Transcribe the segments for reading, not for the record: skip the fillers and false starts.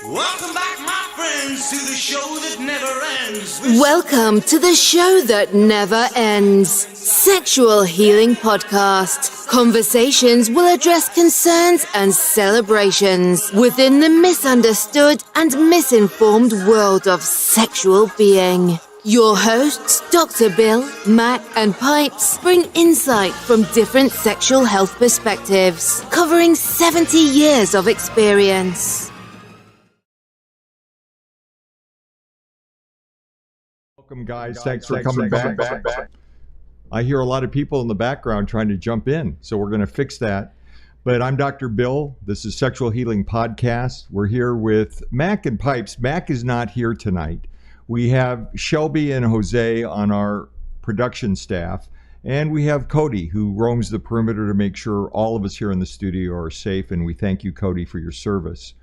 Welcome back, my friends, to the show that never ends. Welcome to the show that never ends. Sexual Healing Podcast. Conversations will address concerns and celebrations within the misunderstood and misinformed world of sexual being. Your hosts, Dr. Bill, Mac, and Pipes, bring insight from different sexual health perspectives, covering 70 years of experience. Welcome, guys. Thanks for coming back. I hear a lot of people in the background trying to jump in, so we're going to fix that. But I'm Dr. Bill. This is Sexual Healing Podcast. We're here with Mac and Pipes. Mac is not here tonight. We have Shelby and Jose on our production staff, and we have Cody, who roams the perimeter to make sure all of us here in the studio are safe, and we thank you, Cody, for your service.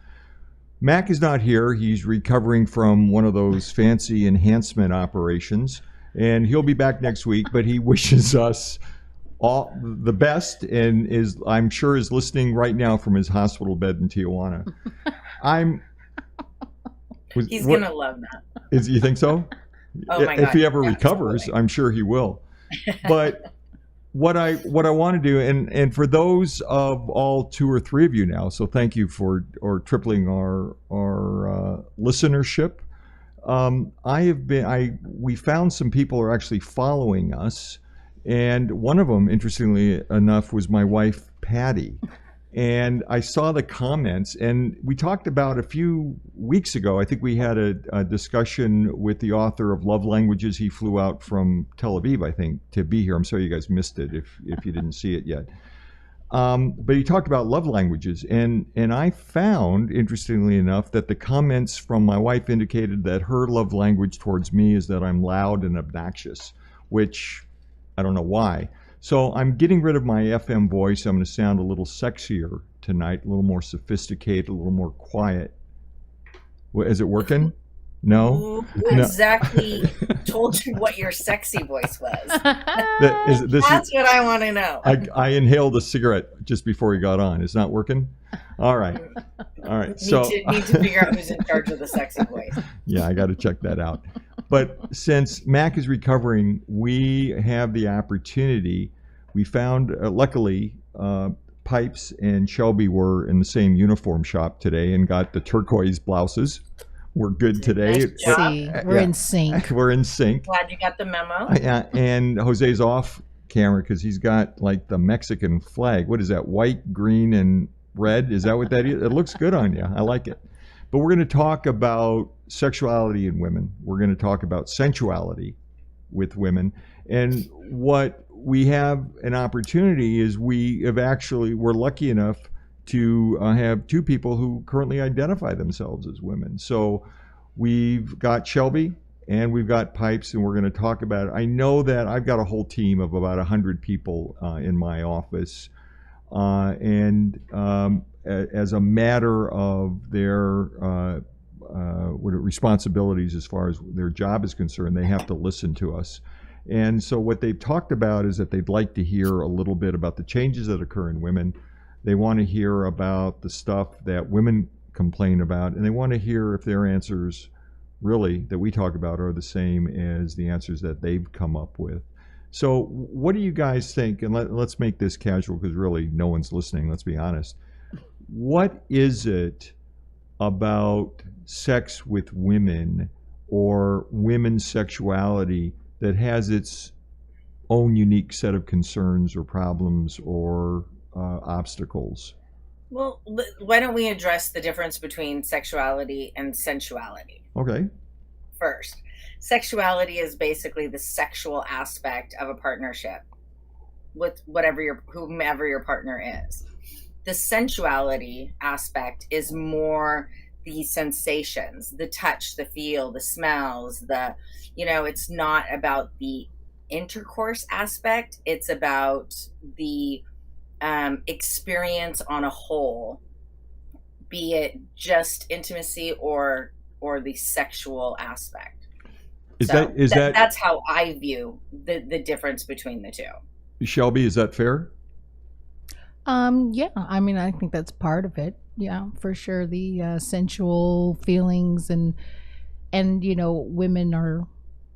Mac is not here. He's recovering from one of those fancy enhancement operations, and he'll be back next week, but he wishes us all the best and I'm sure is listening right now from his hospital bed in Tijuana. He's going to love that. You think so? Oh my God. If he ever Absolutely. recovers, I'm sure he will. But what I want to do, and for those of all two or three of you now, so thank you for tripling our listenership. We found some people are actually following us, and one of them, interestingly enough, was my wife Patty. And I saw the comments, and we talked about a few weeks ago, I think we had a discussion with the author of Love Languages. He flew out from Tel Aviv, I think, to be here. I'm sorry you guys missed it if you didn't see it yet. But he talked about love languages, and I found, interestingly enough, that the comments from my wife indicated that her love language towards me is that I'm loud and obnoxious, which I don't know why. So I'm getting rid of my FM voice. I'm going to sound a little sexier tonight, a little more sophisticated, a little more quiet. Is it working? No? Who exactly told you what your sexy voice was? That's what I want to know. I inhaled a cigarette just before he got on. It's not working? All right. Need to figure out who's in charge of the sexy voice. Yeah, I got to check that out. But since Mac is recovering, we have the opportunity. We found, luckily, Pipes and Shelby were in the same uniform shop today and got the turquoise blouses. We're good today. Nice We're in sync. We're in sync. Glad you got the memo. Yeah, and Jose's off camera because he's got like the Mexican flag. What is that? White, green, and red? Is that what that is? It looks good on you. I like it. But we're going to talk about sexuality in women. We're going to talk about sensuality with women. And what we have an opportunity is we're lucky enough to have two people who currently identify themselves as women. So we've got Shelby and we've got Pipes, and we're going to talk about it. I know that I've got a whole team of about 100 people in my office. As a matter of their responsibilities as far as their job is concerned, they have to listen to us. And so what they've talked about is that they'd like to hear a little bit about the changes that occur in women. They want to hear about the stuff that women complain about, and they want to hear if their answers really that we talk about are the same as the answers that they've come up with. So what do you guys think? And let's make this casual because really no one's listening, let's be honest. What is it about sex with women or women's sexuality that has its own unique set of concerns or problems or obstacles? Well, why don't we address the difference between sexuality and sensuality? Okay. First, sexuality is basically the sexual aspect of a partnership with whomever your partner is. The sensuality aspect is more the sensations, the touch, the feel, the smells, it's not about the intercourse aspect. It's about the experience on a whole, be it just intimacy or the sexual aspect. That's how I view the difference between the two. Shelby, is that fair? Yeah, I mean, I think that's part of it. Yeah, for sure. The sensual feelings and women are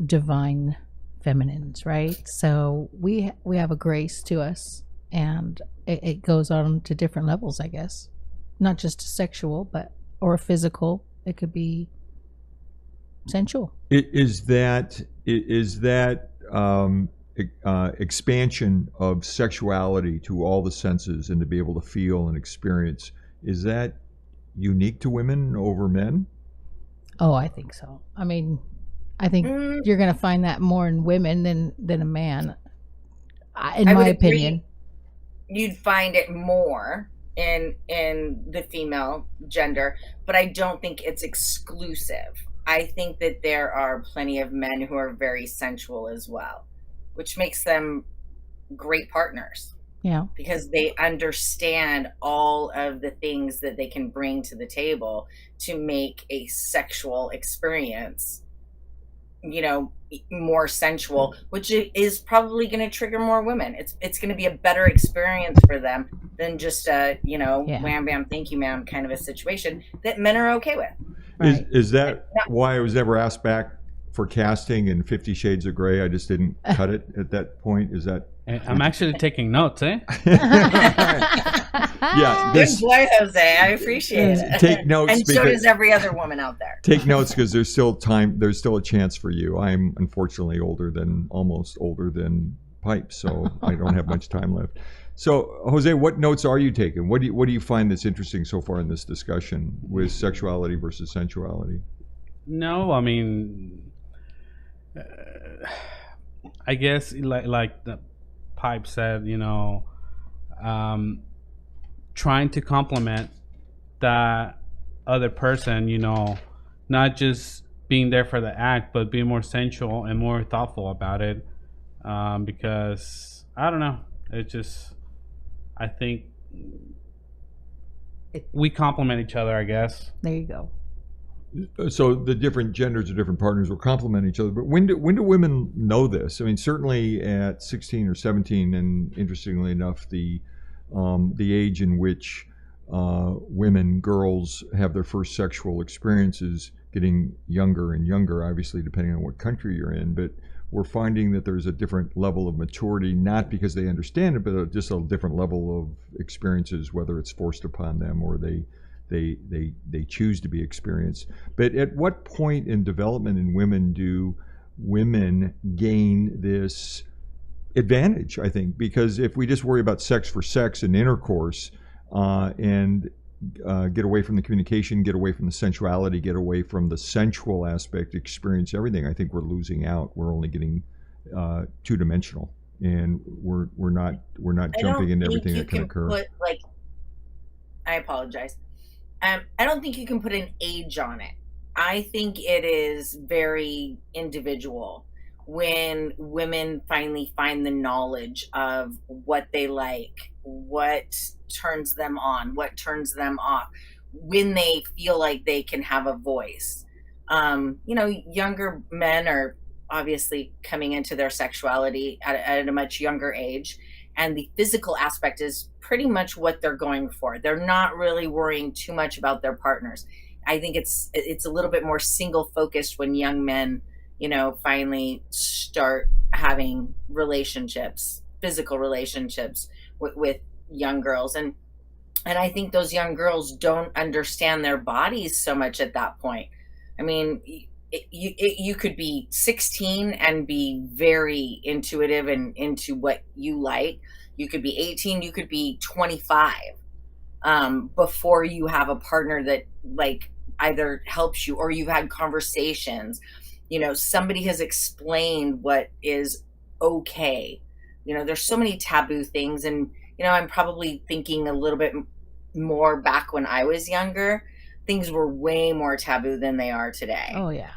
divine feminines, right? So we have a grace to us, and it goes on to different levels, I guess. Not just sexual, but or physical. It could be sensual. Is that expansion of sexuality to all the senses and to be able to feel and experience, is that unique to women over men? Oh, I think so. I mean, I think you're going to find that more in women than a man, in I my would agree. opinion. You'd find it more in the female gender, but I don't think it's exclusive. I think that there are plenty of men who are very sensual as well, which makes them great partners Yeah. because they understand all of the things that they can bring to the table to make a sexual experience, more sensual, which is probably going to trigger more women. It's going to be a better experience for them than just a wham bam thank you ma'am kind of a situation that men are okay with. Right. Is that why I was never asked back for casting in 50 Shades of Grey? I just didn't cut it at that point. Is that? I'm actually taking notes, eh? Yeah. Good boy, Jose. I appreciate it. Take notes, and so does every other woman out there. Take notes because there's still time. There's still a chance for you. I'm unfortunately almost older than Pipes, so I don't have much time left. So, Jose, what notes are you taking? What do you find that's interesting so far in this discussion with sexuality versus sensuality? No, I mean, I guess like the Pipe said, trying to complement that other person, not just being there for the act, but being more sensual and more thoughtful about it. Because I don't know, I think we complement each other, I guess. There you go. So the different genders or different partners will complement each other. But when do women know this? I mean, certainly at 16 or 17, and interestingly enough, the age in which girls have their first sexual experiences getting younger and younger, obviously depending on what country you're in. But we're finding that there's a different level of maturity, not because they understand it, but just a different level of experiences, whether it's forced upon them or they choose to be experienced. But at what point in development in women do women gain this advantage, I think? Because if we just worry about sex for sex and intercourse and get away from the communication, get away from the sensuality, get away from the sensual aspect, experience everything, I think we're losing out. We're only getting two-dimensional, and we're not jumping into everything that can occur. I apologize. I don't think you can put an age on it. I think it is very individual when women finally find the knowledge of what they like, what turns them on, what turns them off, when they feel like they can have a voice. Younger men are obviously coming into their sexuality at a much younger age. And the physical aspect is pretty much what they're going for. They're not really worrying too much about their partners. I think it's a little bit more single focused when young men, finally start having relationships, physical relationships with young girls. And I think those young girls don't understand their bodies so much at that point. I mean, you could be 16 and be very intuitive and into what you like. You could be 18, you could be 25 before you have a partner that either helps you or you've had conversations. Somebody has explained what is okay. There's so many taboo things, and I'm probably thinking a little bit more back when I was younger. Things were way more taboo than they are today. Oh yeah.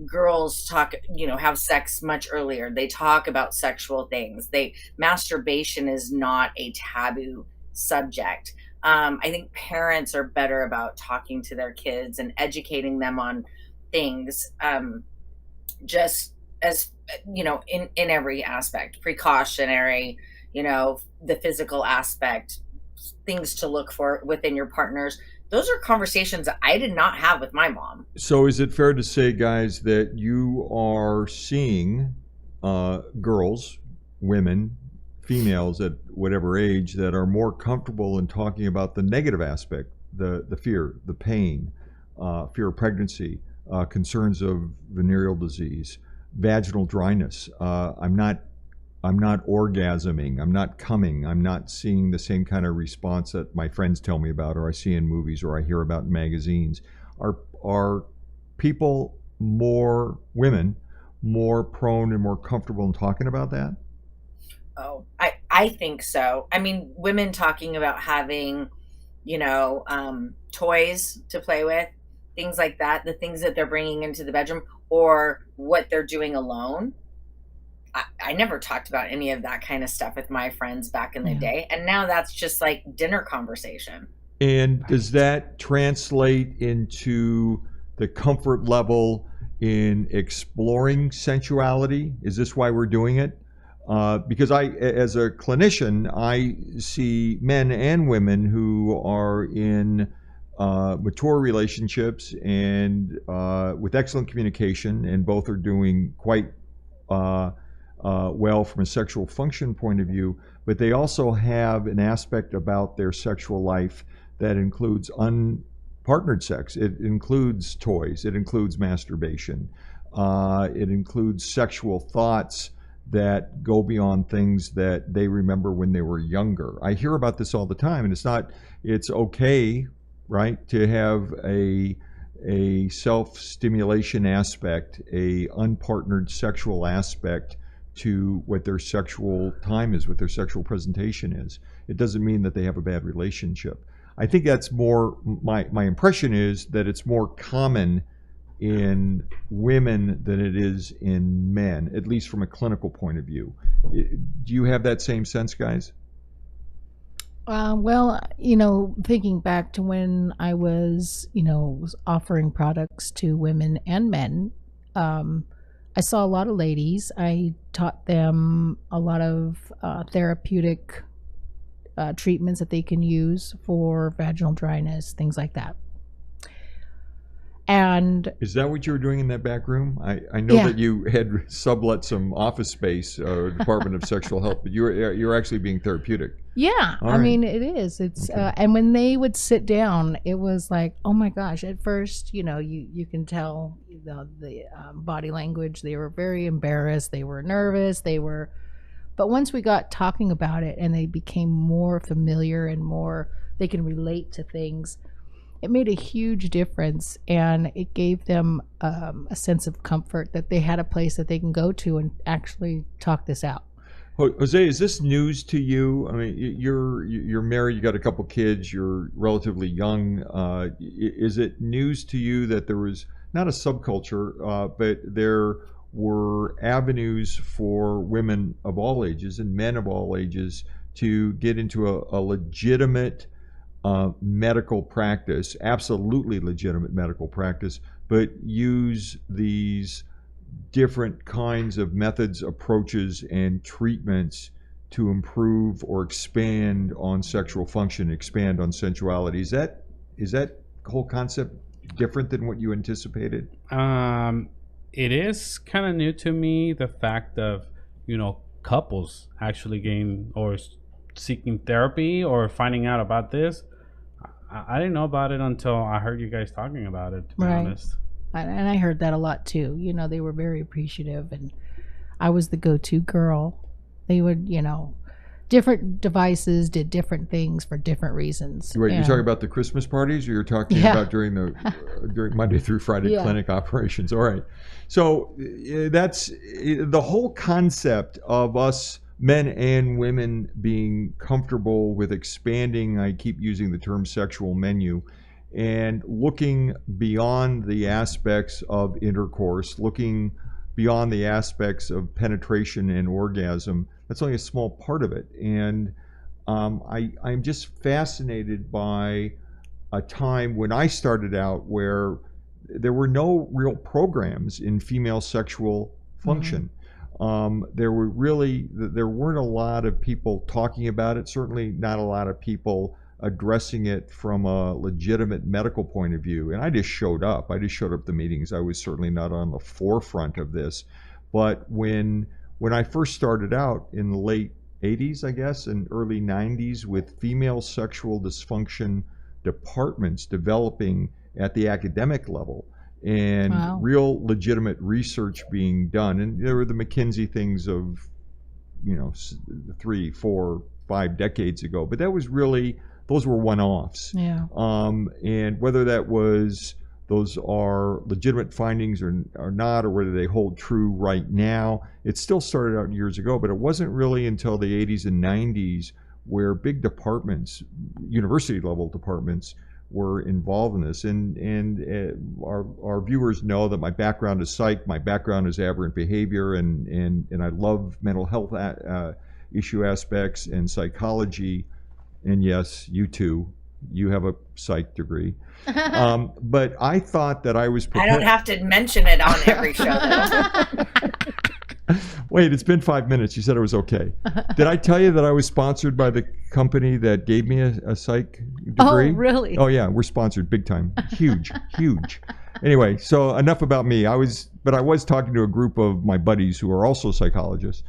Girls talk, have sex much earlier. They talk about sexual things. Masturbation is not a taboo subject. I think parents are better about talking to their kids and educating them on things, just as, in every aspect, precautionary, the physical aspect, things to look for within your partners. Those are conversations that I did not have with my mom. So is it fair to say, guys, that you are seeing girls, women, females at whatever age that are more comfortable in talking about the negative aspect, the fear, the pain, fear of pregnancy, concerns of venereal disease, vaginal dryness. I'm not orgasming. I'm not coming. I'm not seeing the same kind of response that my friends tell me about, or I see in movies, or I hear about in magazines. Are people, more women, more prone and more comfortable in talking about that? Oh, I think so. I mean, women talking about having, toys to play with, things like that, the things that they're bringing into the bedroom or what they're doing alone. I never talked about any of that kind of stuff with my friends back in the day. And now that's just like dinner conversation. And does that translate into the comfort level in exploring sensuality? Is this why we're doing it? Because as a clinician, I see men and women who are in mature relationships and with excellent communication, and both are doing quite well from a sexual function point of view, but they also have an aspect about their sexual life that includes unpartnered sex. It includes toys. It includes masturbation. It includes sexual thoughts that go beyond things that they remember when they were younger. I hear about this all the time, and it's okay, right, to have a self-stimulation aspect, a unpartnered sexual aspect to what their sexual time is, what their sexual presentation is. It doesn't mean that they have a bad relationship. I think that's more, my impression is that it's more common in women than it is in men, at least from a clinical point of view. Do you have that same sense, guys? Well, thinking back to when I was offering products to women and men, I saw a lot of ladies. I taught them a lot of therapeutic treatments that they can use for vaginal dryness, things like that. And is that what you were doing in that back room? I know that you had sublet some office space, Department of Sexual Health, but you're actually being therapeutic. Yeah, All I right. mean, it is. It's Okay. And when they would sit down, it was like, oh my gosh! At first, you can tell the body language. They were very embarrassed. They were nervous. But once we got talking about it, and they became more familiar and more, they can relate to things. It made a huge difference, and it gave them a sense of comfort that they had a place that they can go to and actually talk this out. Jose, is this news to you? I mean, you're married, you got a couple kids, you're relatively young. Is it news to you that there was not a subculture, but there were avenues for women of all ages and men of all ages to get into a legitimate medical practice, absolutely legitimate medical practice, but use these different kinds of methods, approaches, and treatments to improve or expand on sexual function, expand on sensuality? Is that whole concept different than what you anticipated? It is kind of new to me, the fact of couples actually getting or seeking therapy or finding out about this. I didn't know about it until I heard you guys talking about it, to be honest. And I heard that a lot too. They were very appreciative, and I was the go-to girl. They would, different devices did different things for different reasons. Right, you're talking about the Christmas parties, or you're talking about during Monday through Friday clinic operations? All right. So that's the whole concept of us men and women being comfortable with expanding, I keep using the term sexual menu, and looking beyond the aspects of intercourse, looking beyond the aspects of penetration and orgasm. That's only a small part of it. And I'm just fascinated by a time when I started out where there were no real programs in female sexual function. there weren't a lot of people talking about it. Certainly not a lot of people addressing it from a legitimate medical point of view. And I just showed up. I just showed up to meetings. I was certainly not on the forefront of this. But when I first started out in the late 80s, I guess, and early 90s, with female sexual dysfunction departments developing at the academic level, and Wow. real legitimate research being done. And there were the McKinsey things of, 3, 4, 5 decades ago, but those were one-offs. Yeah. And whether those are legitimate findings or not, or whether they hold true right now, it still started out years ago, but it wasn't really until the 80s and 90s where big departments, university-level departments, were involved in this. And our viewers know that my background is psych, my background is aberrant behavior, and I love mental health issue aspects and psychology. And yes, you too, you have a psych degree. But I thought that I was prepared. I don't have to mention it on every show, though. Wait, it's been 5 minutes. You said it was okay. Did I tell you that I was sponsored by the company that gave me a psych degree? Oh, really? Oh, yeah, we're sponsored big time. Huge, huge. Anyway, so enough about me. I was talking to a group of my buddies who are also psychologists.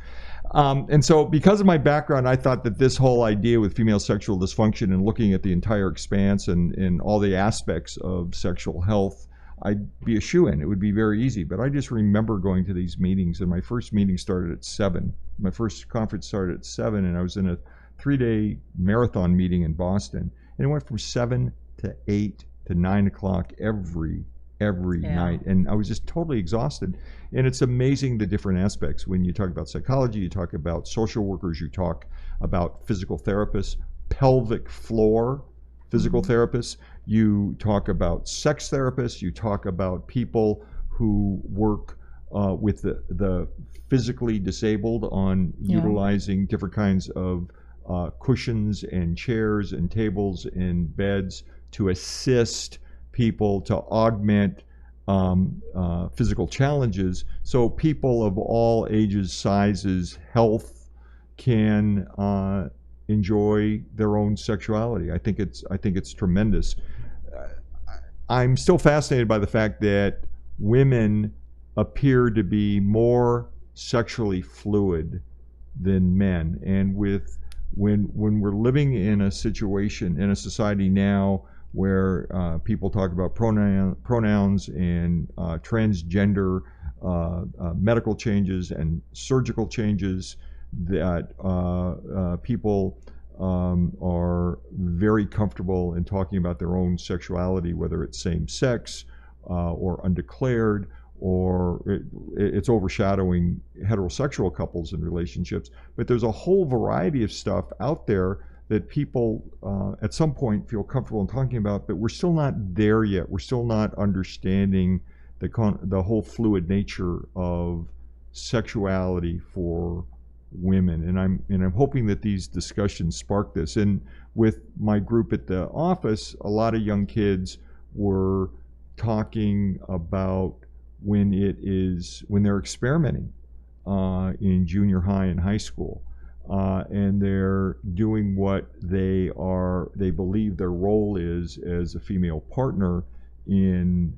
And so because of my background, I thought that this whole idea with female sexual dysfunction and looking at the entire expanse and all the aspects of sexual health, I'd be a shoo-in. It would be very easy. But I just remember going to these meetings, and my first meeting started at 7. My first conference started at 7, and I was in a 3-day marathon meeting in Boston. And it went from 7 to 8 to 9 o'clock every night. And I was just totally exhausted. And it's amazing the different aspects. When you talk about psychology, you talk about social workers, you talk about physical therapists, pelvic floor physical therapists, you talk about sex therapists, you talk about people who work with the physically disabled on utilizing different kinds of cushions and chairs and tables and beds to assist people to augment physical challenges, so people of all ages, sizes, health can enjoy their own sexuality. I think it's tremendous. I'm still fascinated by the fact that women appear to be more sexually fluid than men, and when we're living in a society now where people talk about pronouns and transgender medical changes and surgical changes, that people are very comfortable in talking about their own sexuality, whether it's same sex or undeclared, or it's overshadowing heterosexual couples and relationships. But there's a whole variety of stuff out there that people at some point feel comfortable in talking about, but we're still not there yet. We're still not understanding the whole fluid nature of sexuality for women. And I'm hoping that these discussions spark this. And with my group at the office, a lot of young kids were talking about when they're experimenting in junior high and high school. And they're doing what they believe their role is as a female partner in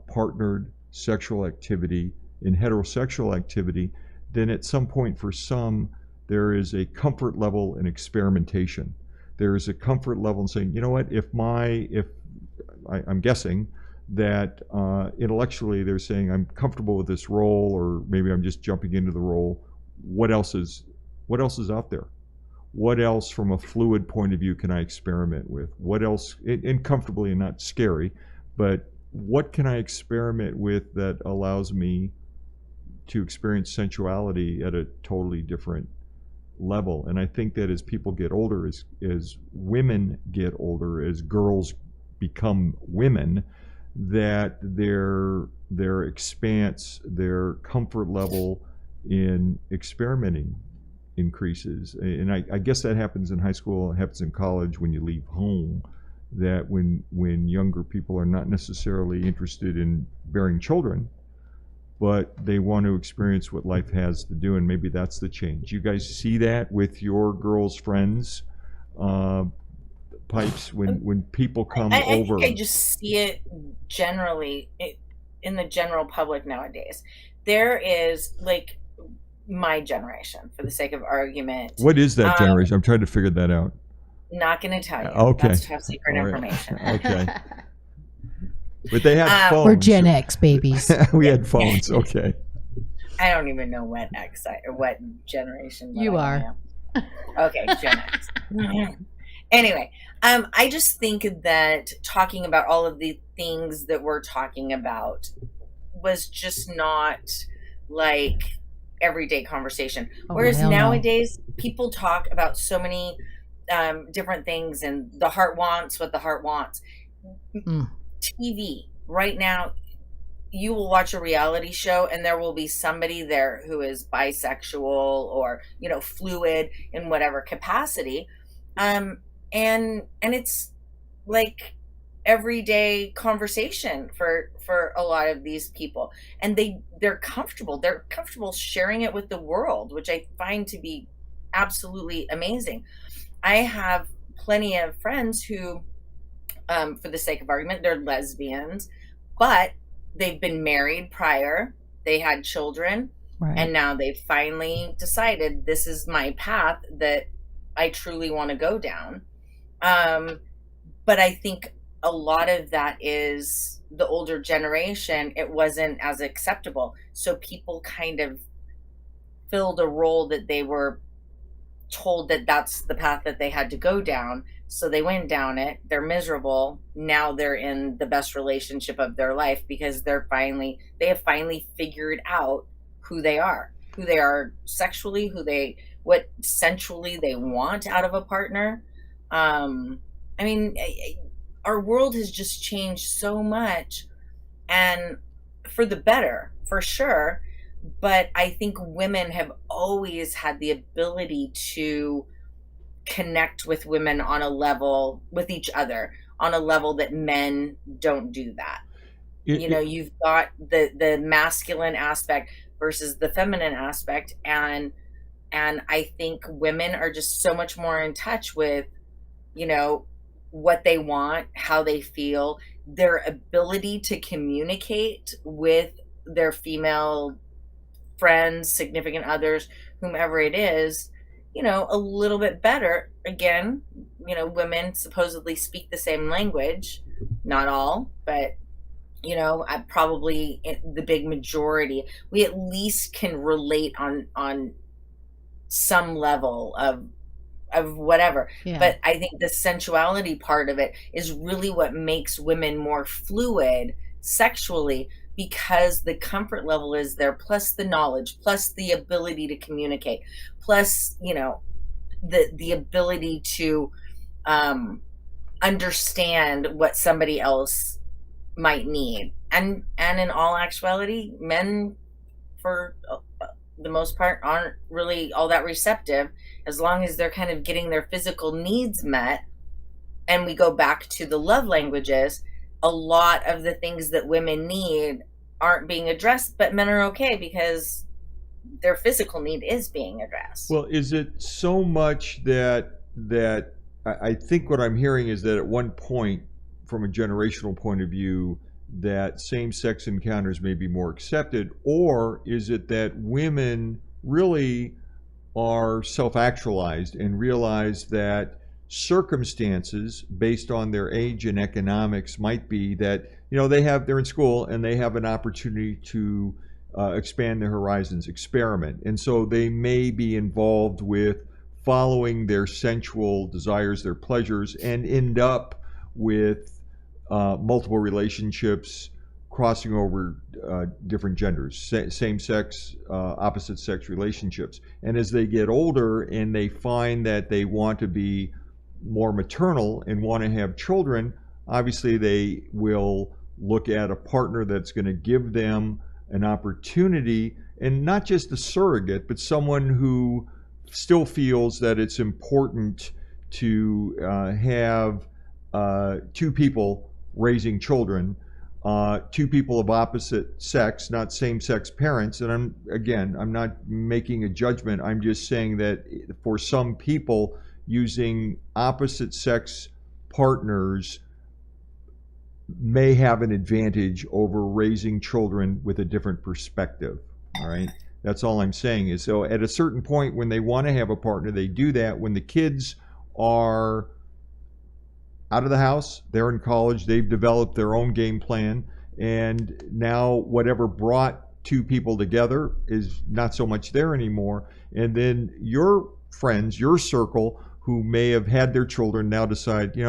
partnered sexual activity, in heterosexual activity. Then at some point for some, there is a comfort level in experimentation. There is a comfort level in saying, you know what, I'm guessing that intellectually they're saying I'm comfortable with this role, or maybe I'm just jumping into the role. What else is out there? What else from a fluid point of view can I experiment with? What else, and comfortably and not scary, but what can I experiment with that allows me to experience sensuality at a totally different level? And I think that as people get older, as women get older, as girls become women, that their expanse, their comfort level in experimenting increases. And I guess that happens in high school, it happens in college when you leave home, that when younger people are not necessarily interested in bearing children, but they want to experience what life has to do, and maybe that's the change. You guys see that with your girls' friends, Pipes, when people come over? I think I just see it generally in the general public nowadays. There is, like, my generation, for the sake of argument. What is that generation? I'm trying to figure that out. Not going to tell you. Okay. That's top secret All right. information. Okay. But they had phones. We're Gen X babies. We had phones. Okay. I don't even know what what generation. You are. Okay, Gen X. Anyway, I just think that talking about all of the things that we're talking about was just not like everyday conversation. Whereas nowadays, people talk about so many different things, and the heart wants what the heart wants. TV right now, you will watch a reality show and there will be somebody there who is bisexual or, you know, fluid in whatever capacity, and it's like everyday conversation for a lot of these people, and they're comfortable sharing it with the world, which I find to be absolutely amazing. I have plenty of friends who, for the sake of argument, they're lesbians, but they've been married prior, they had children, right, and now they've finally decided this is my path that I truly want to go down. But I think a lot of that is the older generation. It wasn't as acceptable, so people kind of filled a role that they were told that that's the path that they had to go down. So they went down it. They're miserable. Now they're in the best relationship of their life because they have finally figured out who they are sexually, what sensually they want out of a partner. I mean, our world has just changed so much, and for the better, for sure. But I think women have always had the ability to connect with women on a level, with each other on a level that men don't do that. You've got the masculine aspect versus the feminine aspect, and I think women are just so much more in touch with, you know, what they want, how they feel, their ability to communicate with their female friends, significant others, whomever it is, you know, a little bit better. Again, you know, women supposedly speak the same language, not all, but, you know, probably the big majority, we at least can relate on some level of whatever. Yeah. But I think the sensuality part of it is really what makes women more fluid sexually, because the comfort level is there, plus the knowledge, plus the ability to communicate, plus, you know, the ability to understand what somebody else might need. And in all actuality, men, for the most part, aren't really all that receptive, as long as they're kind of getting their physical needs met. And we go back to the love languages. A lot of the things that women need aren't being addressed, but men are okay because their physical need is being addressed. Well, is it so much that I think what I'm hearing is that at one point, from a generational point of view, that same-sex encounters may be more accepted, or is it that women really are self-actualized and realize that circumstances based on their age and economics might be that, you know, they're in school and they have an opportunity to expand their horizons, experiment, and so they may be involved with following their sensual desires, their pleasures, and end up with multiple relationships crossing over different genders, same-sex, opposite-sex relationships. And as they get older and they find that they want to be more maternal and want to have children, obviously they will look at a partner that's going to give them an opportunity, and not just a surrogate, but someone who still feels that it's important to have two people raising children, two people of opposite sex, not same-sex parents. And I'm not making a judgment. I'm just saying that for some people, using opposite sex partners may have an advantage over raising children with a different perspective. All right. That's all I'm saying is, so at a certain point when they want to have a partner, they do that. When the kids are out of the house, they're in college, they've developed their own game plan, and now whatever brought two people together is not so much there anymore. And then your friends, your circle, who may have had their children, now decide,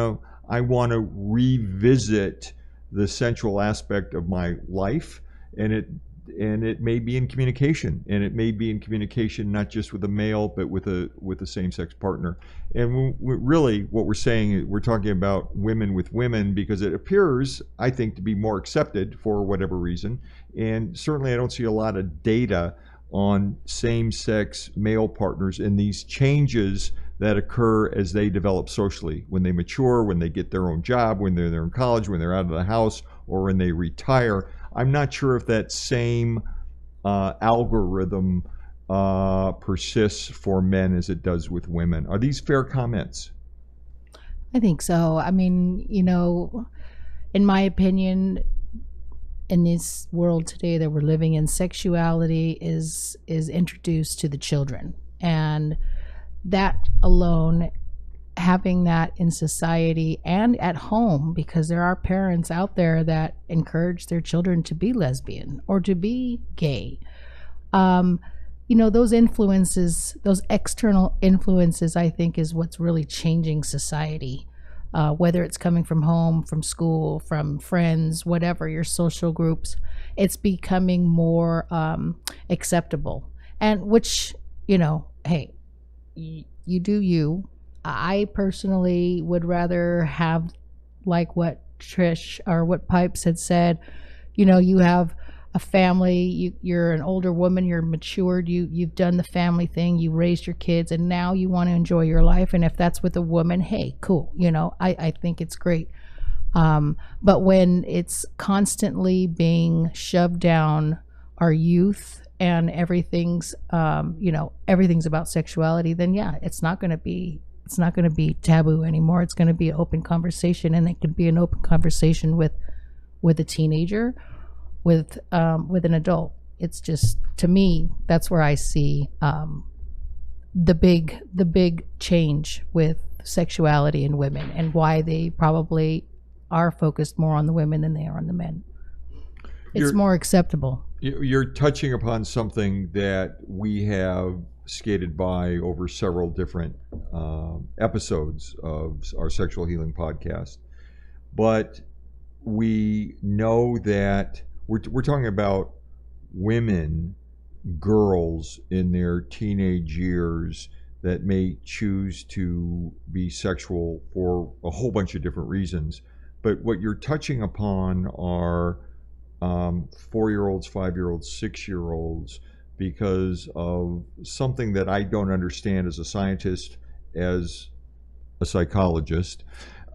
I want to revisit the sensual aspect of my life, and it may be in communication, and it may be in communication not just with a male, but with a same-sex partner. And really, what we're saying is we're talking about women with women because it appears, I think, to be more accepted for whatever reason. And certainly, I don't see a lot of data on same-sex male partners and these changes that occur as they develop socially, when they mature, when they get their own job, when they're in college, when they're out of the house, or when they retire. I'm not sure if that same algorithm persists for men as it does with women. Are these fair comments? I think so. I mean, in my opinion, in this world today that we're living in, sexuality is introduced to the children, and that alone, having that in society and at home, because there are parents out there that encourage their children to be lesbian or to be gay. Those influences, those external influences, I think is what's really changing society. Whether it's coming from home, from school, from friends, whatever, your social groups, it's becoming more acceptable. And which, hey, you do you. I personally would rather have, like what Trish or what Pipes had said, you have a family, you're an older woman, you're matured, you've done the family thing, you raised your kids, and now you want to enjoy your life. And if that's with a woman, hey, cool. I think it's great. But when it's constantly being shoved down our youth, and everything's about sexuality, then yeah, it's not going to be taboo anymore. It's going to be an open conversation, and it could be an open conversation with a teenager, with an adult. It's just, to me, that's where I see the big change with sexuality in women, and why they probably are focused more on the women than they are on the men. It's more acceptable. You're touching upon something that we have skated by over several different episodes of our Sexual Healing podcast. But we know that we're talking about women, girls in their teenage years that may choose to be sexual for a whole bunch of different reasons. But what you're touching upon are 4-year-olds, 5-year-olds, 6-year-olds, because of something that I don't understand as a scientist, as a psychologist,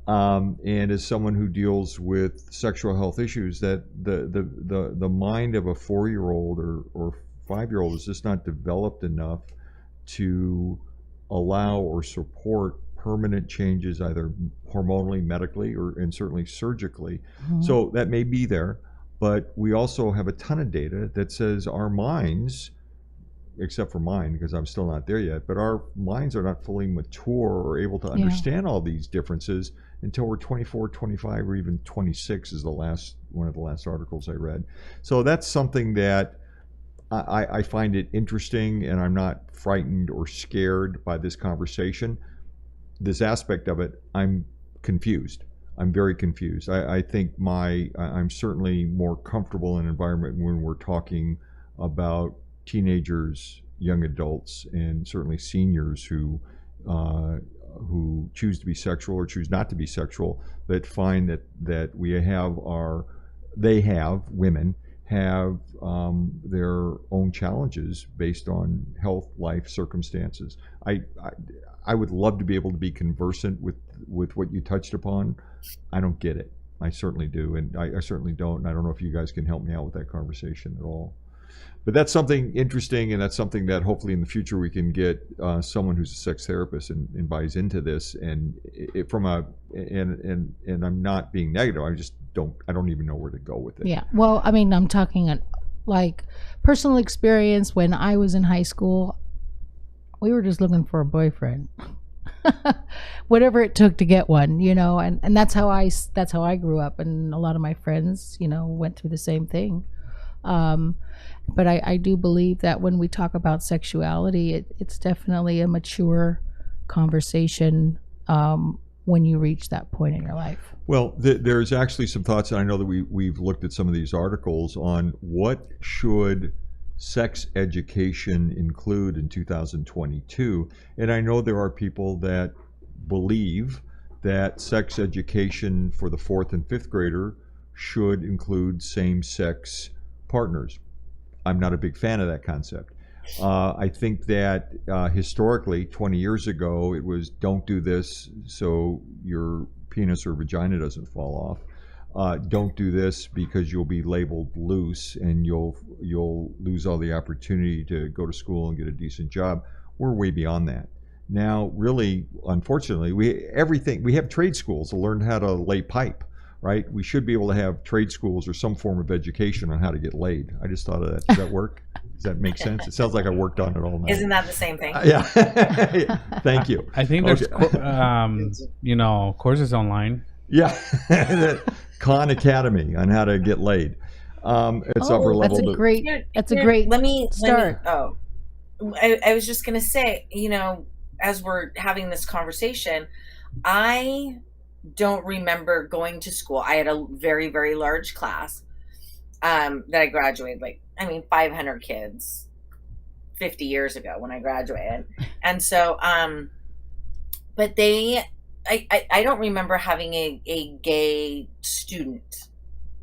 and as someone who deals with sexual health issues, that the mind of a 4-year-old or 5-year-old is just not developed enough to allow or support permanent changes, either hormonally, medically, and certainly surgically. Mm-hmm. So that may be there. But we also have a ton of data that says our minds, except for mine, because I'm still not there yet, but our minds are not fully mature or able to understand all these differences until we're 24, 25, or even 26 is one of the last articles I read. So that's something that I find it interesting, and I'm not frightened or scared by this conversation. This aspect of it, I'm confused. I'm very confused. I think I'm certainly more comfortable in an environment when we're talking about teenagers, young adults, and certainly seniors who choose to be sexual or choose not to be sexual, that find that women have their own challenges based on health, life circumstances. I would love to be able to be conversant with what you touched upon. I don't get it. I certainly do, and I certainly don't. And I don't know if you guys can help me out with that conversation at all. But that's something interesting, and that's something that hopefully in the future we can get someone who's a sex therapist and buys into this. And it, from a and I'm not being negative. I don't even know where to go with it. Yeah. Well, I mean, I'm talking like personal experience. When I was in high school, we were just looking for a boyfriend. Whatever it took to get one, and that's how I grew up, and a lot of my friends, went through the same thing. But I do believe that when we talk about sexuality, it's definitely a mature conversation when you reach that point in your life. Well, there's actually some thoughts, and I know that we've looked at some of these articles on what should sex education include in 2022. And I know there are people that believe that sex education for the 4th and 5th grader should include same-sex partners. I'm not a big fan of that concept. I think that historically, 20 years ago, it was don't do this so your penis or vagina doesn't fall off. Don't do this because you'll be labeled loose and you'll lose all the opportunity to go to school and get a decent job. We're way beyond that. Now, really, unfortunately, we have trade schools to learn how to lay pipe, right? We should be able to have trade schools or some form of education on how to get laid. I just thought of that. Does that work? Does that make sense? It sounds like I worked on it all night. Isn't that the same thing? Yeah. Thank you. I think there's, courses online. Yeah. Khan Academy on how to get laid. It's upper level. That's a great Let me start. I was just going to say, as we're having this conversation, I don't remember going to school. I had a very, very large class that I graduated, 500 kids 50 years ago when I graduated. And so, but I don't remember having a gay student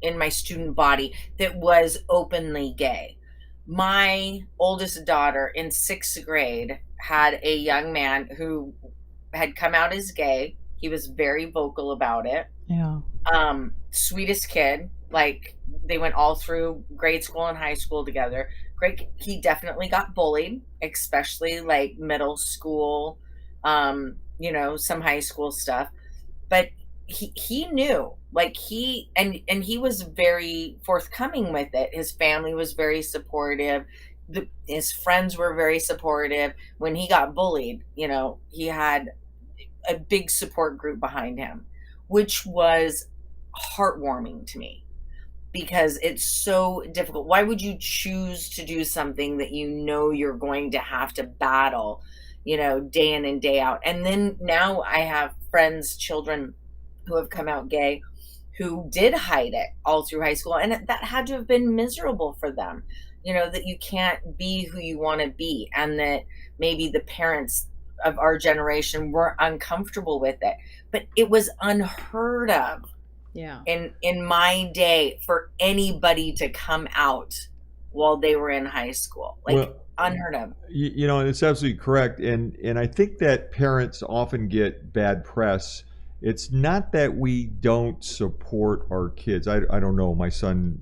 in my student body that was openly gay. My oldest daughter in 6th grade had a young man who had come out as gay. He was very vocal about it. Yeah. Sweetest kid. They went all through grade school and high school together. Great. He definitely got bullied, especially middle school, some high school stuff. But he knew, and he was very forthcoming with it. His family was very supportive. His friends were very supportive. When he got bullied, he had a big support group behind him, which was heartwarming to me because it's so difficult. Why would you choose to do something that you're going to have to battle, day in and day out? And then now I have friends, children who have come out gay who did hide it all through high school. And that had to have been miserable for them, that you can't be who you want to be. And that maybe the parents of our generation were uncomfortable with it, but it was unheard of. Yeah. In my day for anybody to come out while they were in high school, unheard of. It's absolutely correct. And I think that parents often get bad press. It's not that we don't support our kids. I don't know. My son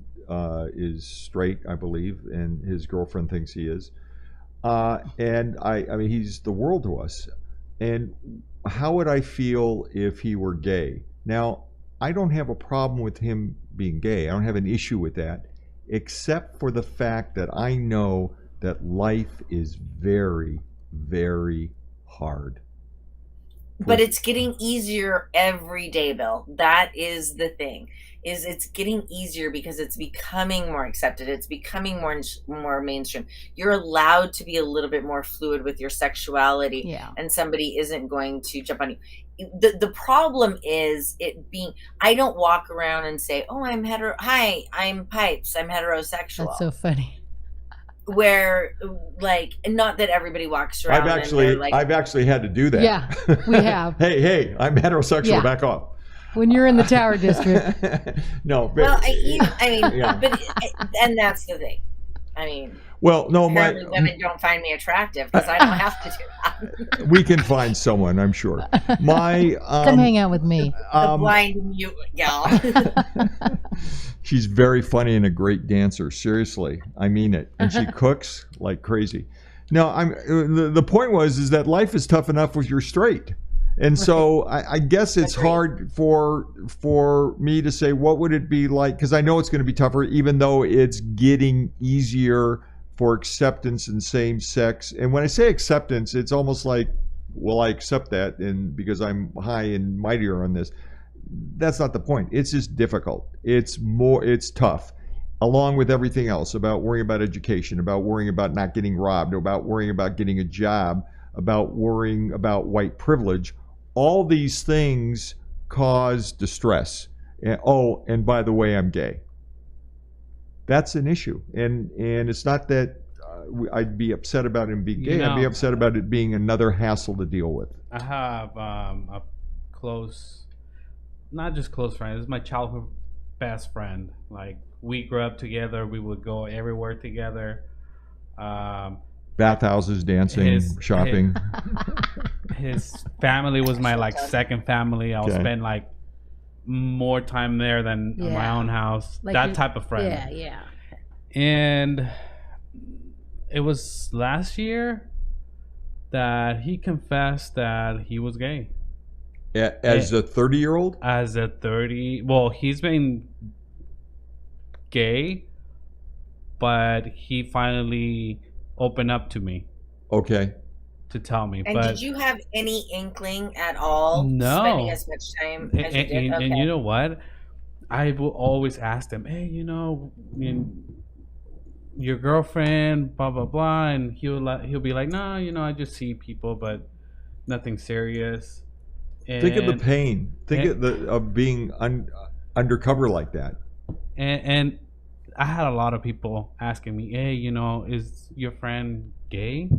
is straight, I believe, and his girlfriend thinks he is. And I mean, he's the world to us. And how would I feel if he were gay? Now, I don't have a problem with him being gay. I don't have an issue with that, except for the fact that I know that life is very, very hard. But it's getting easier every day, Bill. That is the thing. It's getting easier because it's becoming more accepted. It's becoming more mainstream. You're allowed to be a little bit more fluid with your sexuality, and somebody isn't going to jump on you. The problem is I don't walk around and say, "Oh, I'm hetero. Hi, I'm Pipes. I'm heterosexual." That's so funny. Where not that everybody walks around. I've actually had to do that. Yeah, we have. hey, I'm heterosexual. Yeah. Back off. When you're in the Tower District. No. But, well, but and that's the thing. I mean, Well, no, apparently women don't find me attractive because I don't have to do that. we can find someone, I'm sure. My Come hang out with me. The blind mute gal. she's very funny and a great dancer. Seriously, I mean it, and she cooks like crazy. No, the point is that life is tough enough if you're straight. And so I guess it's hard for me to say what would it be like, because I know it's going to be tougher, even though it's getting easier for acceptance in same sex. And when I say acceptance, it's almost like, well, I accept that, and because I'm high and mightier on this. That's not the point. It's just difficult. It's tough, along with everything else about worrying about education, about worrying about not getting robbed, about worrying about getting a job, about worrying about white privilege. All these things cause distress. And by the way, I'm gay. That's an issue. And it's not that I'd be upset about him being gay. I'd be upset about it being another hassle to deal with. I have a close, not just close friend, this is my childhood best friend. Like, we grew up together. We would go everywhere together. Bathhouses, dancing, shopping. His family was my second family. I'll spend more time there than my own house. Like that type of friend. Yeah. And it was last year that he confessed that he was gay. As a 30-year-old? As a 30. Well, he's been gay, but he finally opened up to me. Okay. To tell me. And did you have any inkling at all? No. Spending as much time as you did? Okay. And you know what? I will always ask them, hey, your girlfriend, blah blah blah, and he'll be like, no, I just see people, but nothing serious. And think of the pain. Think of being undercover like that. And I had a lot of people asking me, hey, is your friend gay?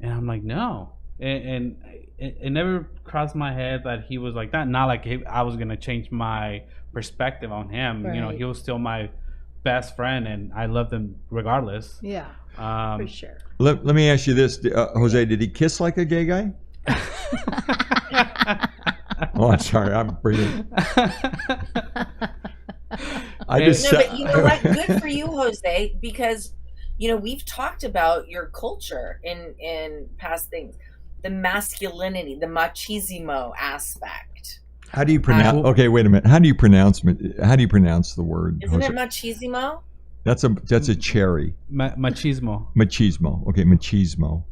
And I'm like, no. And it never crossed my head that he was like that. Not like I was gonna change my perspective on him. Right. He was still my best friend, and I loved him regardless. Yeah, for sure. Let me ask you this, Jose. Did he kiss like a gay guy? Oh, I'm sorry. I'm breathing. But you know what? Good for you, Jose, because we've talked about your culture in past things, the masculinity, the machismo aspect. How do you pronounce? Okay, wait a minute. How do you pronounce the word? Isn't it machismo? That's a cherry. Machismo. Machismo. Okay, machismo.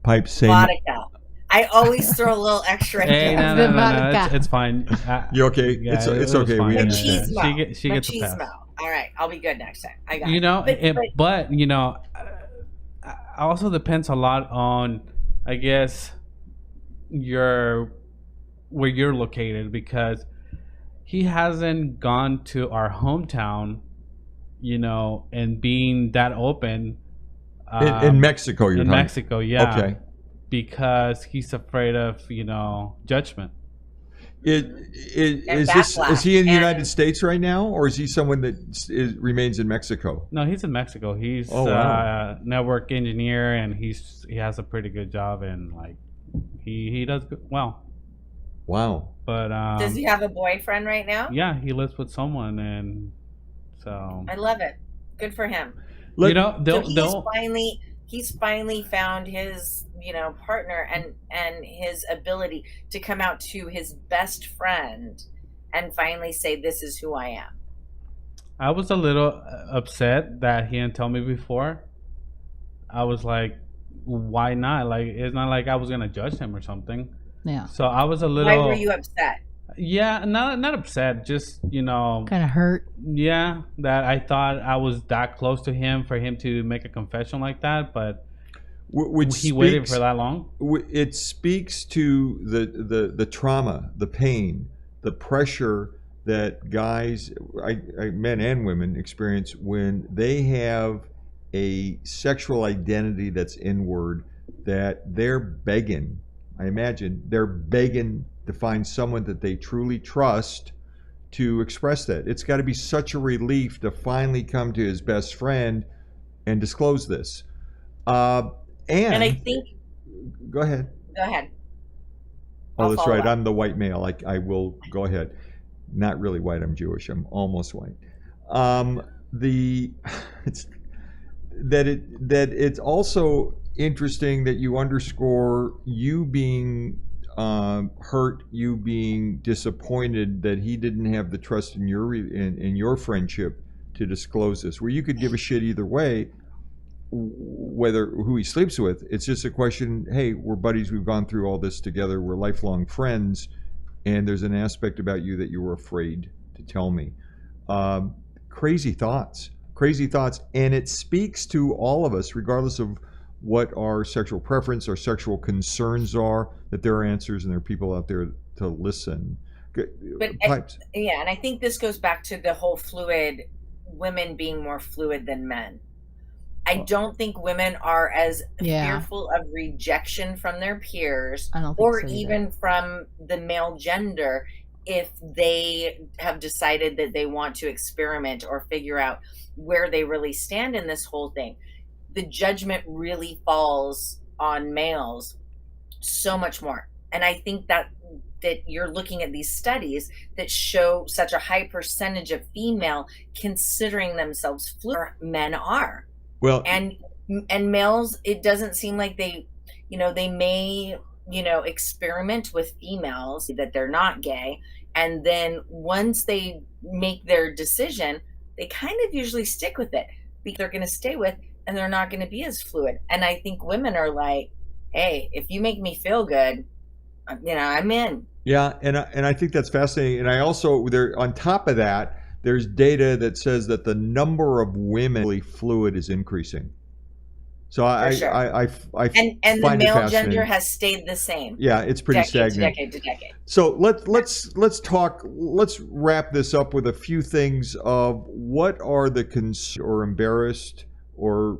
Pipes, say. Vodka. I always throw a little extra. Hey, no, it's fine. You okay? Yeah, it's okay. Fine. We understand. She gets a pass. All right, I'll be good next time. I got it. But also depends a lot on, I guess, where you're located, because he hasn't gone to our hometown, and being that open. In Mexico, you're talking? In Mexico, yeah. Okay. Because he's afraid of, judgment. Is he in the United States right now, or is he someone that remains in Mexico? No, he's in Mexico. He's a network engineer, and he has a pretty good job, and he does well. Wow. But does he have a boyfriend right now? Yeah, he lives with someone, and so I love it. Good for him. He's finally found his partner and his ability to come out to his best friend and finally say, this is who I am. I was a little upset that he didn't tell me before. I was like, why not? It's not like I was gonna judge him or something. Yeah. So I was a little. Why were you upset? Yeah, not upset, just kind of hurt. Yeah, that I thought I was that close to him for him to make a confession like that, but he waited for that long. It speaks to the trauma, the pain, the pressure that guys, men and women, experience when they have a sexual identity that's inward, that they're begging. I imagine they're begging to find someone that they truly trust to express that. It's got to be such a relief to finally come to his best friend and disclose this. And I think. Go ahead. Go ahead. Oh, that's right. I'm the white male. I will go ahead. Not really white. I'm Jewish. I'm almost white. It's also interesting that you underscore you being hurt, you being disappointed that he didn't have the trust in your friendship to disclose this, where you could give a shit either way, whether who he sleeps with. It's just a question, hey, we're buddies, we've gone through all this together, we're lifelong friends, and there's an aspect about you that you were afraid to tell me. Crazy thoughts, and it speaks to all of us, regardless of what our sexual preference, our sexual concerns are, that there are answers and there are people out there to listen. Pipes. And I think this goes back to the whole women being more fluid than men. I don't think women are as fearful of rejection from their peers or even from the male gender if they have decided that they want to experiment or figure out where they really stand in this whole thing. The judgment really falls on males so much more. And I think that you're looking at these studies that show such a high percentage of female considering themselves fluid. Men are. Well, and males, it doesn't seem like they may, experiment with females that they're not gay. And then once they make their decision, they kind of usually stick with it because they're going to stay with, and they're not going to be as fluid. And I think women are like, hey, if you make me feel good, I'm in. Yeah. And I think that's fascinating. And I also, on top of that, there's data that says that the number of women really fluid is increasing. So I and the male gender has stayed the same. Yeah, it's pretty stagnant. Decade to decade. So let's wrap this up with a few things of what are the or embarrassed or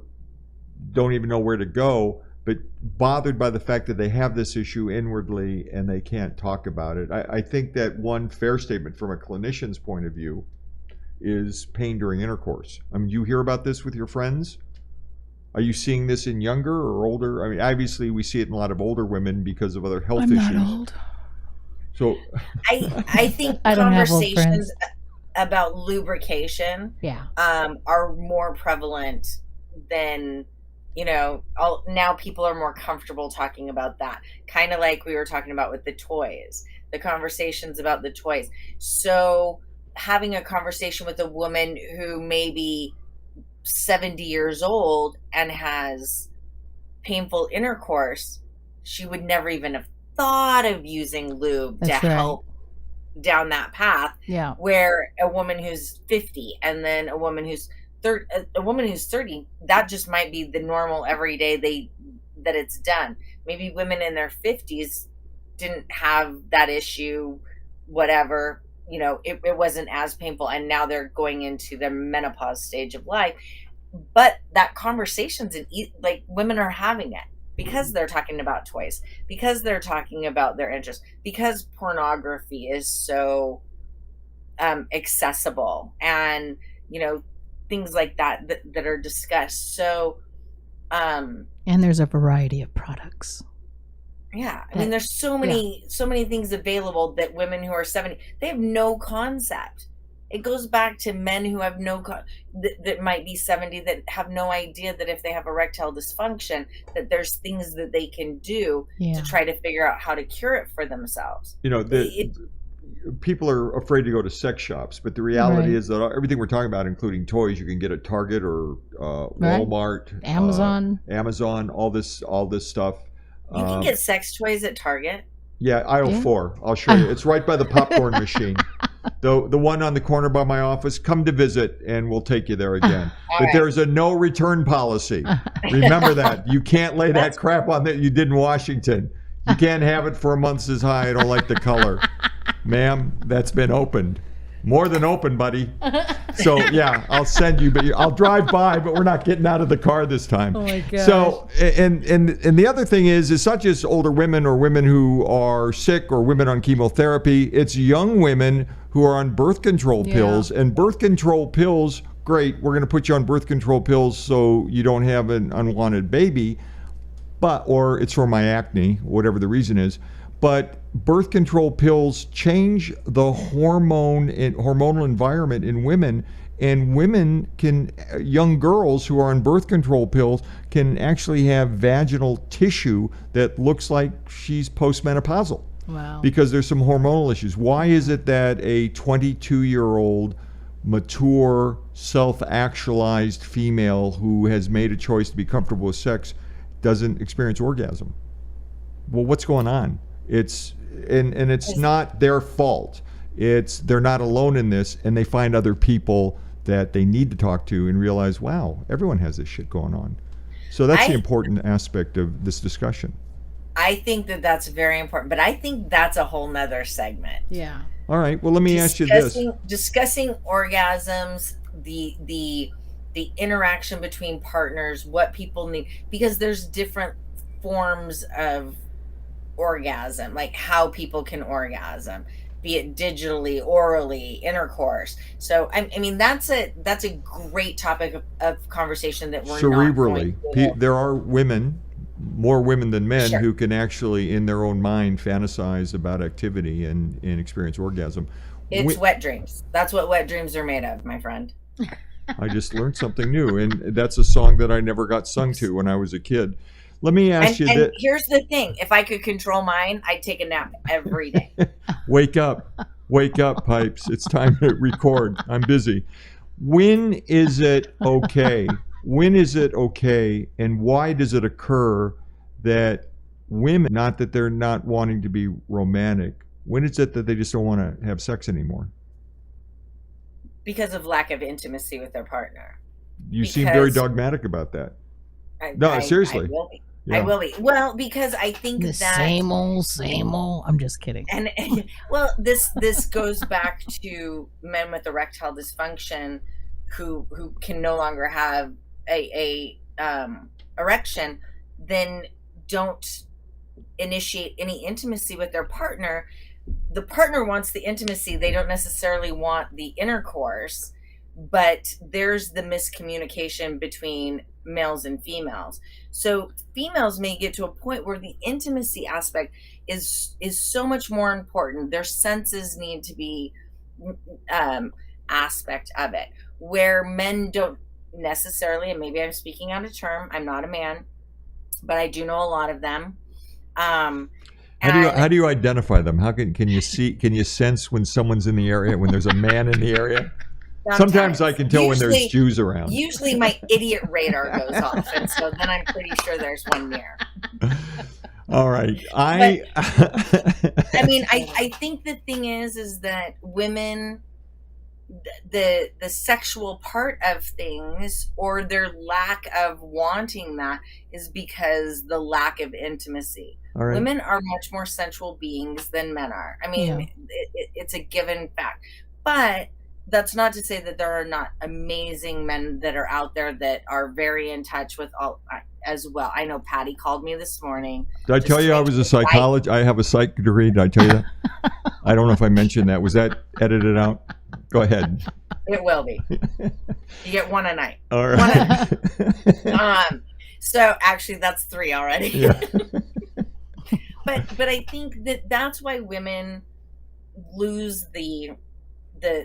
don't even know where to go, but bothered by the fact that they have this issue inwardly and they can't talk about it. I think that one fair statement from a clinician's point of view is pain during intercourse. I mean, you hear about this with your friends? Are you seeing this in younger or older? I mean, obviously we see it in a lot of older women because of other health issues. I'm not old. So I think conversations about lubrication are more prevalent than, now people are more comfortable talking about that. Kind of like we were talking about with the toys, the conversations about the toys. So having a conversation with a woman who may be 70 years old and has painful intercourse, she would never even have thought of using lube to help down that path. Yeah. Where a woman who's 50 and then a woman who's 30, that just might be the normal everyday that it's done. Maybe women in their 50s didn't have that issue, whatever. It wasn't as painful, and now they're going into their menopause stage of life. But that conversation's like women are having it because they're talking about toys, because they're talking about their interests, because pornography is so accessible, and things like that are discussed. So, and there's a variety of products. Yeah, I mean, there's so many things available that women who are 70, they have no concept. It goes back to men who have that might be 70 that have no idea that if they have erectile dysfunction, that there's things that they can do to try to figure out how to cure it for themselves. People are afraid to go to sex shops, but the reality is that everything we're talking about, including toys, you can get at Target or Walmart, Amazon, all this stuff. You can get sex toys at Target. Yeah, aisle 4. I'll show you. It's right by the popcorn machine. The one on the corner by my office. Come to visit, and we'll take you there again. But there's a no return policy. Remember that. You can't lay that crap on that you did in Washington. You can't have it for a month. Says hi. I don't like the color, ma'am. That's been opened. More than open, buddy. So yeah, I'll send you, but I'll drive by, but we're not getting out of the car this time. Oh my gosh. So and the other thing is it's not just older women or women who are sick or women on chemotherapy. It's young women who are on birth control pills, and birth control pills great, we're going to put you on birth control pills so you don't have an unwanted baby, or it's for my acne, whatever the reason is. But birth control pills change the hormonal environment in women, and young girls who are on birth control pills can actually have vaginal tissue that looks like she's postmenopausal. Wow. Because there's some hormonal issues. Why is it that a 22-year-old mature, self-actualized female who has made a choice to be comfortable with sex doesn't experience orgasm? Well, what's going on? It's not their fault. They're not alone in this, and they find other people that they need to talk to and realize, wow, everyone has this shit going on. So that's the important aspect of this discussion. I think that that's very important, but I think that's a whole nother segment. Yeah. All right. Well, let me ask you this. Discussing orgasms, the interaction between partners, what people need, because there's different forms of orgasm, like how people can orgasm, be it digitally, orally, intercourse. So I mean that's a great topic of conversation that we're cerebrally. Not going to. There are more women than men Sure. who can actually in their own mind fantasize about activity and experience orgasm. It's wet dreams. That's what wet dreams are made of, my friend. I just learned something new, and that's a song that I never got sung to when I was a kid. Let me ask you and that. Here's the thing. If I could control mine, I'd take a nap every day. Wake up, Pipes. It's time to record. I'm busy. When is it okay? When is it okay, and why does it occur that women, not that they're not wanting to be romantic, when is it that they just don't want to have sex anymore? Because of lack of intimacy with their partner. You seem very dogmatic about that. Seriously. I will be. Yeah. I will be. Well, because I think The same old. I'm just kidding. And well, this goes back to men with erectile dysfunction who can no longer have a erection, then don't initiate any intimacy with their partner. The partner wants the intimacy. They don't necessarily want the intercourse, but there's the miscommunication between males and females. So females may get to a point where the intimacy aspect is so much more important. Their senses need to be aspect of it, where men don't necessarily, and maybe I'm speaking out of term, I'm not a man, but I do know a lot of them. How do you identify them? How can you sense when someone's in the area, when there's a man in the area? Sometimes I can tell when there's Jews around. Usually my idiot radar goes off, and so then I'm pretty sure there's one near. All right. I mean, I think the thing is that women, the sexual part of things, or their lack of wanting that, is because the lack of intimacy. All right. Women are much more sensual beings than men are. I mean, it's a given fact. But that's not to say that there are not amazing men that are out there that are very in touch with all as well. I know Patty called me this morning. Did I tell you I was a psychologist? I have a psych degree. Did I tell you that? I don't know if I mentioned that. Was that edited out? Go ahead. It will be. You get one a night. All right. So actually that's 3 already. Yeah. But I think that's why women lose the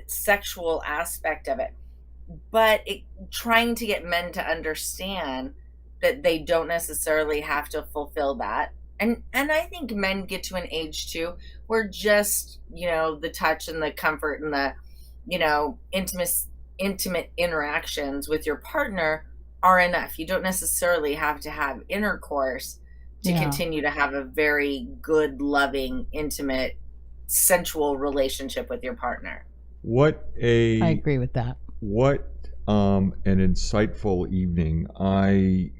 sexual aspect of it. But trying to get men to understand that they don't necessarily have to fulfill that. And I think men get to an age too where just, the touch and the comfort and the, intimate interactions with your partner are enough. You don't necessarily have to have intercourse to continue to have a very good, loving, intimate, sensual relationship with your partner. I agree with that. What an insightful evening. I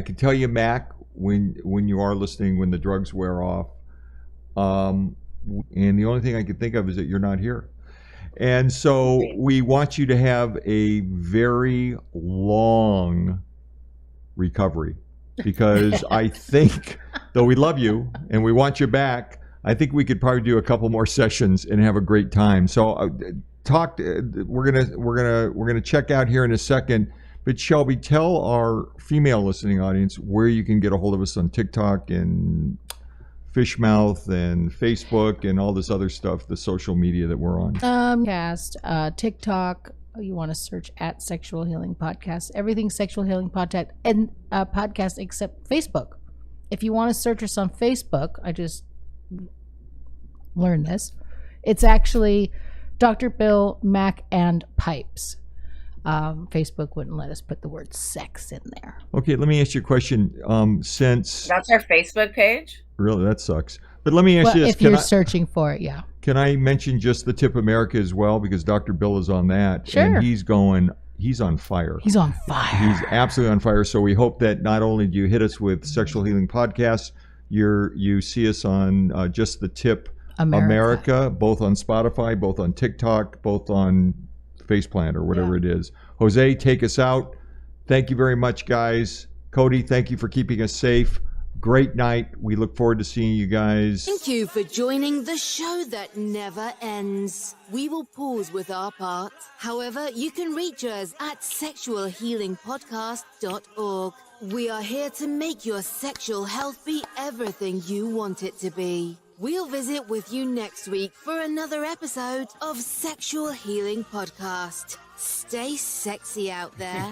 can tell you, Mac, when you are listening, when the drugs wear off, and the only thing I can think of is that you're not here. And so we want you to have a very long recovery, because I think, though we love you and we want you back, I think we could probably do a couple more sessions and have a great time. So talk. We're gonna check out here in a second. But Shelby, tell our female listening audience where you can get a hold of us on TikTok and Fishmouth and Facebook and all this other stuff, the social media that we're on. TikTok. You want to search at Sexual Healing Podcast. Everything Sexual Healing Podcast and podcast except Facebook. If you want to search us on Facebook, I just learned this. It's actually Dr. Bill, Mac, and Pipes. Facebook wouldn't let us put the word sex in there. Okay, let me ask you a question. Since That's our Facebook page. really, that sucks. But let me ask you this: if you're searching for it, yeah. Can I mention just the Tip America as well, because Dr. Bill is on that, Sure. and he's on fire. He's on fire. He's absolutely on fire. So we hope that not only do you hit us with Sexual Healing Podcasts, you see us on just the Tip America, both on Spotify, both on TikTok, both on Faceplant or whatever it is. Jose, take us out. Thank you very much, guys. Cody, thank you for keeping us safe. Great night. We look forward to seeing you guys. Thank you for joining the show that never ends. We will pause with our part. However, you can reach us at sexualhealingpodcast.org. We are here to make your sexual health be everything you want it to be. We'll visit with you next week for another episode of Sexual Healing Podcast. Stay sexy out there.